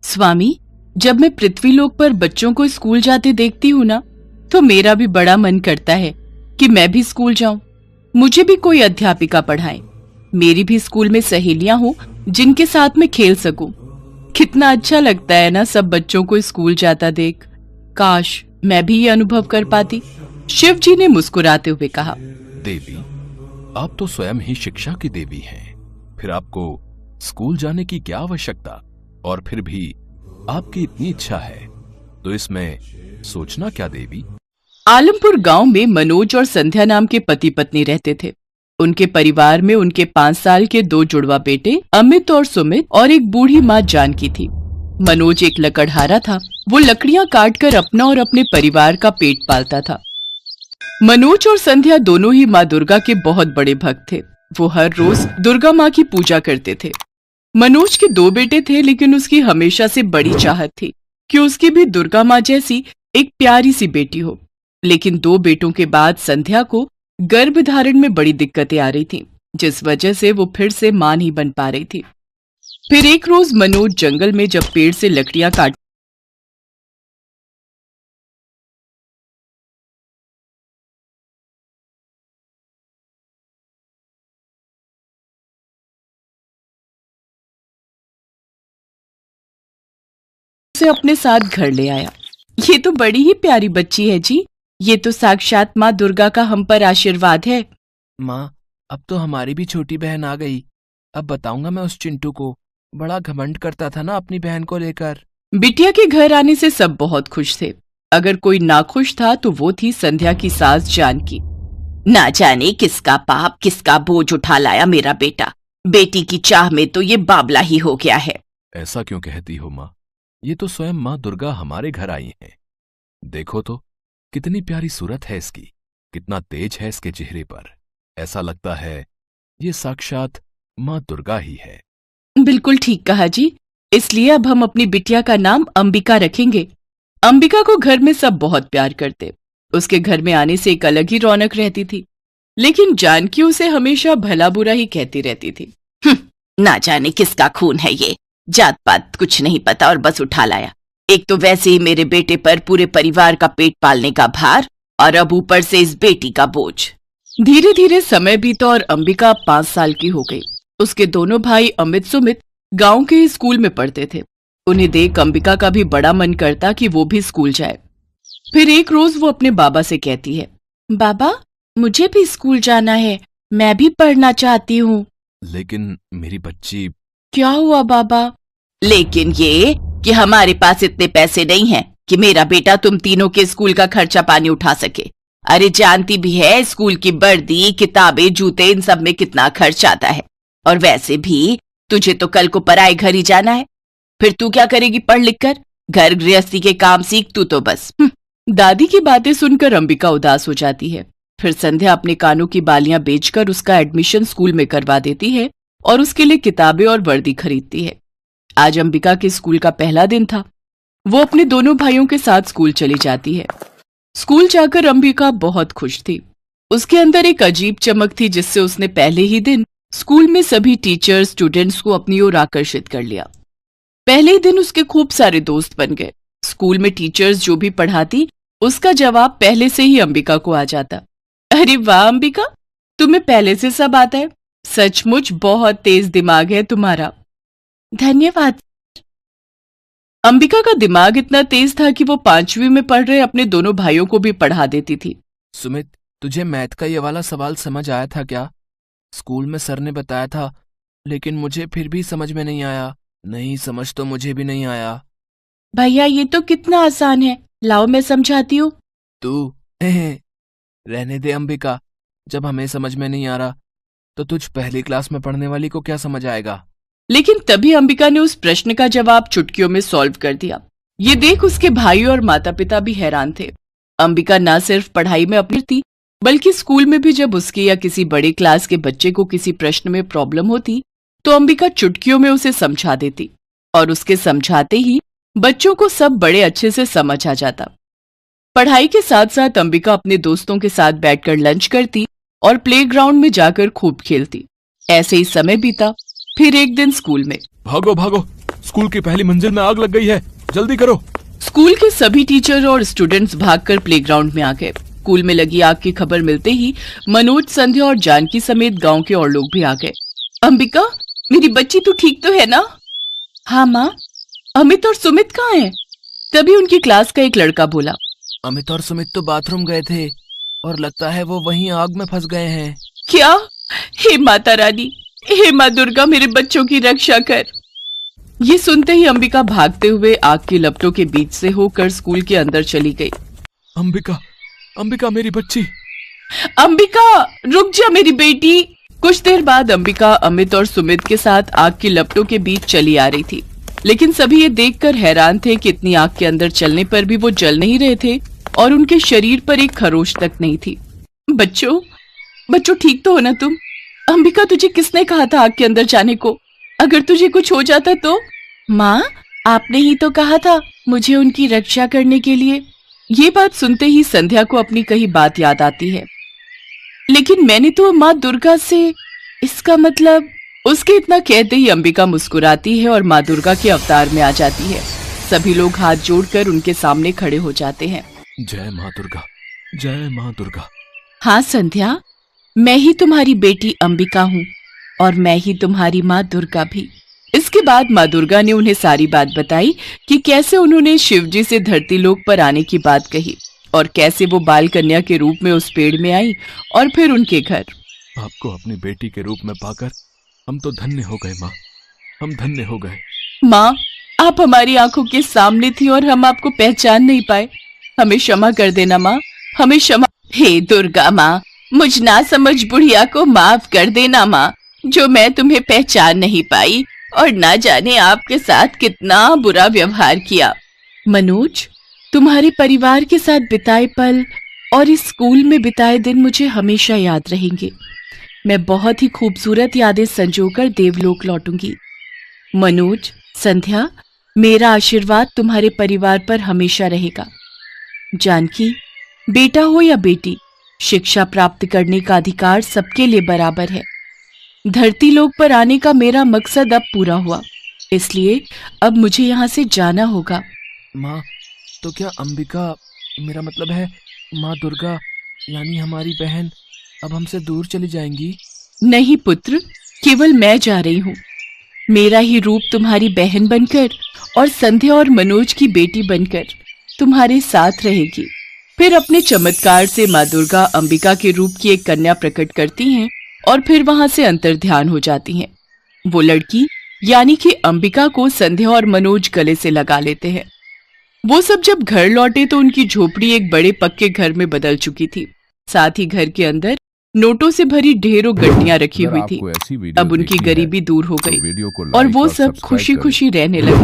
स्वामी, जब मैं पृथ्वीलोक पर बच्चों को स्कूल जाते देखती हूँ ना, तो मेरा भी बड़ा मन करता है कि मैं भी स्कूल जाऊं, मुझे भी कोई अध्यापिका पढ़ाए, मेरी भी स्कूल में सहेलियां हो जिनके साथ मैं खेल सकूं। कितना अच्छा लगता है ना सब बच्चों को स्कूल जाता देख। काश मैं भी ये अनुभव कर पाती। शिव जी ने मुस्कुराते हुए कहा, देवी, आप तो स्वयं ही शिक्षा की देवी हैं, फिर आपको स्कूल जाने की क्या आवश्यकता? और फिर भी आपकी इतनी इच्छा है तो इसमें सोचना क्या देवी? आलमपुर गांव में मनोज और संध्या नाम के पति पत्नी रहते थे। उनके परिवार में उनके 5 साल के 2 जुड़वा बेटे अमित और सुमित और एक बूढ़ी माँ जानकी थी। मनोज एक लकड़हारा था। वो लकड़ियां काटकर अपना और अपने परिवार का पेट पालता था। मनोज और संध्या दोनों ही माँ दुर्गा के बहुत बड़े भक्त थे। वो हर रोज दुर्गा माँ की पूजा करते थे। मनोज के 2 बेटे थे, लेकिन उसकी हमेशा से बड़ी चाहत थी कि उसकी भी दुर्गा माँ जैसी एक प्यारी सी बेटी हो। लेकिन 2 बेटों के बाद संध्या को गर्भ धारण में बड़ी दिक्कतें आ रही थीं, जिस वजह से वो फिर से मां नहीं बन पा रही थी। फिर एक रोज मनोज जंगल में जब पेड़ से लकड़ियां काट से अपने साथ घर ले आया। ये तो बड़ी ही प्यारी बच्ची है जी, ये तो साक्षात माँ दुर्गा का हम पर आशीर्वाद है। माँ, अब तो हमारी भी छोटी बहन आ गई। अब बताऊंगा मैं उस चिंटू को, बड़ा घमंड करता था ना अपनी बहन को लेकर। बिटिया के घर आने से सब बहुत खुश थे। अगर कोई नाखुश था तो वो थी संध्या की सास जानकी। ना जाने किसका पाप किसका बोझ उठा लाया मेरा बेटा। बेटी की चाह में तो ये बाबला ही हो गया है। ऐसा क्यों कहती हो माँ? ये तो स्वयं माँ दुर्गा हमारे घर आई हैं। देखो तो कितनी प्यारी सूरत है इसकी, कितना तेज है इसके चेहरे पर। ऐसा लगता है ये साक्षात माँ दुर्गा ही है। बिल्कुल ठीक कहा जी। इसलिए अब हम अपनी बिटिया का नाम अंबिका रखेंगे। अंबिका को घर में सब बहुत प्यार करते। उसके घर में आने से एक अलग ही रौनक रहती थी। लेकिन जानकी उसे हमेशा भला बुरा ही कहती रहती थी। ना जाने किसका खून है ये, जात पात कुछ नहीं पता और बस उठा लाया। एक तो वैसे ही मेरे बेटे पर पूरे परिवार का पेट पालने का भार, और अब ऊपर से इस बेटी का बोझ। धीरे धीरे समय बीता और अंबिका 5 साल की हो गई। उसके दोनों भाई अमित सुमित गांव के ही स्कूल में पढ़ते थे। उन्हें देख अंबिका का भी बड़ा मन करता कि वो भी स्कूल जाए। फिर एक रोज वो अपने बाबा से कहती है, बाबा, मुझे भी स्कूल जाना है, मैं भी पढ़ना चाहती हूँ। लेकिन मेरी बच्ची। क्या हुआ बाबा? लेकिन ये कि हमारे पास इतने पैसे नहीं हैं कि मेरा बेटा तुम तीनों के स्कूल का खर्चा पानी उठा सके। अरे जानती भी है स्कूल की वर्दी, किताबें, जूते, इन सब में कितना खर्च आता है। और वैसे भी तुझे तो कल को पराए घर ही जाना है। फिर तू क्या करेगी पढ़ लिख कर? घर गृहस्थी के काम सीख तू तो बस। दादी की बातें सुनकर अंबिका उदास हो जाती है। फिर संध्या अपने कानों की बालियां बेचकर उसका एडमिशन स्कूल में करवा देती है और उसके लिए किताबें और वर्दी खरीदती है। आज अंबिका के स्कूल का पहला दिन था। वो अपने दोनों भाइयों के साथ स्कूल चली जाती है। स्कूल जाकर अंबिका बहुत खुश थी। उसके अंदर एक अजीब चमक थी जिससे उसने पहले ही दिन स्कूल में सभी टीचर्स स्टूडेंट्स को अपनी ओर आकर्षित कर लिया। पहले ही दिन उसके खूब सारे दोस्त बन गए। स्कूल में टीचर्स जो भी पढ़ाती उसका जवाब पहले से ही अंबिका को आ जाता। अरे वाह अंबिका, तुम्हें पहले से सब आता है। सचमुच बहुत तेज दिमाग है तुम्हारा। धन्यवाद। अंबिका का दिमाग इतना तेज था कि वो 5वीं में पढ़ रहे अपने दोनों भाइयों को भी पढ़ा देती थी। सुमित, तुझे मैथ का ये वाला सवाल समझ आया था क्या? स्कूल में सर ने बताया था, लेकिन मुझे फिर भी समझ में नहीं आया। नहीं, समझ तो मुझे भी नहीं आया। भैया ये तो कितना आसान है, लाओ मैं समझाती हूँ। तू रहने दे अंबिका, जब हमें समझ में नहीं आ रहा तो तुझ पहली क्लास में पढ़ने वाली को क्या समझ आएगा? लेकिन तभी अंबिका ने उस प्रश्न का जवाब चुटकियों में सॉल्व कर दिया। ये देख उसके भाई और माता पिता भी हैरान थे। अंबिका न सिर्फ पढ़ाई में अपनी थी, बल्कि स्कूल में भी जब उसके या किसी बड़े क्लास के बच्चे को किसी प्रश्न में प्रॉब्लम होती तो अंबिका चुटकियों में उसे समझा देती, और उसके समझाते ही बच्चों को सब बड़े अच्छे से समझ आ जाता। पढ़ाई के साथ साथ अंबिका अपने दोस्तों के साथ बैठकर लंच करती और प्लेग्राउंड में जाकर खूब खेलती। ऐसे ही समय बीता। फिर एक दिन स्कूल में, भागो भागो, स्कूल की पहली मंजिल में आग लग गई है, जल्दी करो। स्कूल के सभी टीचर और स्टूडेंट्स भागकर प्लेग्राउंड में आ गए। स्कूल में लगी आग की खबर मिलते ही मनोज, संध्या और जानकी समेत गांव के और लोग भी आ गए। अंबिका, मेरी बच्ची, तू ठीक तो है ना? हाँ माँ। अमित और सुमित कहाँ हैं? तभी उनकी क्लास का एक लड़का बोला। अमित और सुमित तो बाथरूम गए थे और लगता है वो वहीं आग में फंस गए हैं। क्या? हे माता रानी, हे माँ दुर्गा, मेरे बच्चों की रक्षा कर। ये सुनते ही अंबिका भागते हुए आग की लपटों के बीच से होकर स्कूल के अंदर चली गई। अंबिका, अंबिका मेरी बच्ची। अंबिका, रुक जा मेरी बेटी। कुछ देर बाद अंबिका अमित और सुमित के साथ आग की लपटों के बीच चली आ रही थी, लेकिन सभी ये देखकर हैरान थे कि इतनी आग के अंदर चलने पर भी वो जल नहीं रहे थे और उनके शरीर पर एक खरोच तक नहीं थी। बच्चों ठीक तो हो ना तुम? अंबिका, तुझे किसने कहा था आग के अंदर जाने को? अगर तुझे कुछ हो जाता तो? माँ, आपने ही तो कहा था मुझे उनकी रक्षा करने के लिए। ये बात सुनते ही संध्या को अपनी कही बात याद आती है। लेकिन मैंने तो माँ दुर्गा से, इसका मतलब। उसके इतना कहते ही अंबिका मुस्कुराती है और माँ दुर्गा के अवतार में आ जाती है। सभी लोग हाथ जोड़कर उनके सामने खड़े हो जाते हैं। जय माँ दुर्गा, जय माँ दुर्गा। हाँ संध्या, मैं ही तुम्हारी बेटी अंबिका हूँ और मैं ही तुम्हारी माँ दुर्गा भी। इसके बाद माँ दुर्गा ने उन्हें सारी बात बताई कि कैसे उन्होंने शिवजी से धरती लोक पर आने की बात कही और कैसे वो बाल कन्या के रूप में उस पेड़ में आई और फिर उनके घर। आपको अपनी बेटी के रूप में पाकर हम तो धन्य हो गए माँ, हम धन्य हो गए। माँ, आप हमारी आंखों के सामने थी और हम आपको पहचान नहीं पाए। हमें क्षमा कर देना माँ, हमें क्षमा। हे दुर्गा माँ, मुझ ना समझ बुढ़िया को माफ कर देना माँ, जो मैं तुम्हें पहचान नहीं पाई और ना जाने आपके साथ कितना बुरा व्यवहार किया। मनोज, तुम्हारे परिवार के साथ बिताए पल और इस स्कूल में बिताए दिन मुझे हमेशा याद रहेंगे। मैं बहुत ही खूबसूरत यादें संजोकर देवलोक लौटूंगी। मनोज, संध्या, मेरा आशीर्वाद तुम्हारे परिवार पर हमेशा रहेगा। जानकी, बेटा हो या बेटी, शिक्षा प्राप्त करने का अधिकार सबके लिए बराबर है। धरती लोक पर आने का मेरा मकसद अब पूरा हुआ, इसलिए अब मुझे यहाँ से जाना होगा। माँ, तो क्या अंबिका, मेरा मतलब है माँ दुर्गा यानी हमारी बहन, अब हमसे दूर चली जाएंगी? नहीं पुत्र, केवल मैं जा रही हूँ। मेरा ही रूप तुम्हारी बहन बनकर और संध्या और मनोज की बेटी बनकर तुम्हारे साथ रहेगी। फिर अपने चमत्कार से माँ दुर्गा अंबिका के रूप की एक कन्या प्रकट करती हैं और फिर वहां से अंतर्ध्यान हो जाती हैं। वो लड़की यानी कि अंबिका को संध्या और मनोज गले से लगा लेते हैं। वो सब जब घर लौटे तो उनकी झोपड़ी एक बड़े पक्के घर में बदल चुकी थी। साथ ही घर के अंदर नोटों से भरी ढेरों गड्डियां रखी हुई थी। अब उनकी गरीबी दूर हो गई और वो सब खुशी खुशी रहने लगे।